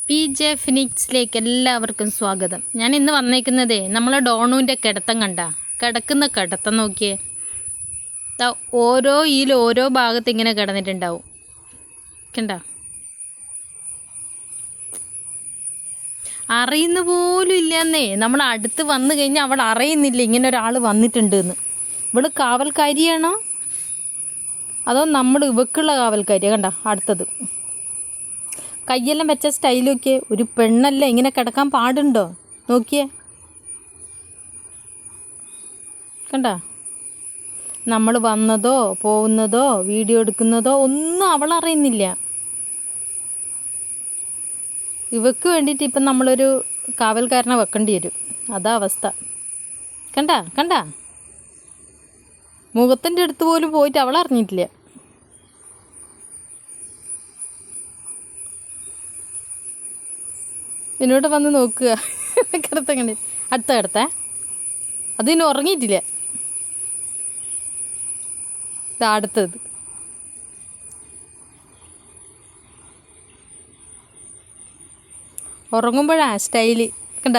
P J ഫിനിക്സിലേക്ക് എല്ലാവർക്കും സ്വാഗതം. ഞാൻ ഇന്ന് വന്നേക്കുന്നതേ നമ്മളെ ഡോണുവിൻ്റെ കിടത്തം കിടക്കുന്ന കിടത്തം നോക്കിയേ. ഓരോ ഭാഗത്ത് ഇങ്ങനെ കിടന്നിട്ടുണ്ടാവും. കണ്ട, അറിയുന്ന പോലും ഇല്ലെന്നേ. നമ്മൾ അടുത്ത് വന്നു കഴിഞ്ഞാൽ അവൾ അറിയുന്നില്ല ഇങ്ങനെ ഒരാൾ വന്നിട്ടുണ്ട് എന്ന്. ഇവള് കാവൽക്കാരിയാണോ അതോ നമ്മൾ ഇവക്കുള്ള കാവൽക്കാരിയാണ്? കണ്ട, അടുത്തത് കയ്യെല്ലാം വെച്ച സ്റ്റൈലൊക്കെ. ഒരു പെണ്ണല്ലേ ഇങ്ങനെ കിടക്കാൻ പാടുണ്ടോ? നോക്കിയേ, കണ്ട. നമ്മൾ വന്നതോ പോകുന്നതോ വീഡിയോ എടുക്കുന്നതോ ഒന്നും അവളറിയുന്നില്ല. ഇവക്ക് വേണ്ടിയിട്ട് ഇപ്പം നമ്മളൊരു കാവൽക്കാരനെ വെക്കേണ്ടി വരും. അതാ അവസ്ഥ. കണ്ട മുഖത്തിൻ്റെ അടുത്ത് പോലും പോയിട്ട് അവളറിഞ്ഞിട്ടില്ല. എന്നോട് വന്ന് നോക്കുക. കിടത്ത കണ്ടി അടുത്ത അതിന് ഉറങ്ങിയിട്ടില്ല. അടുത്തത് ഉറങ്ങുമ്പോഴാ സ്റ്റൈല്. കണ്ട,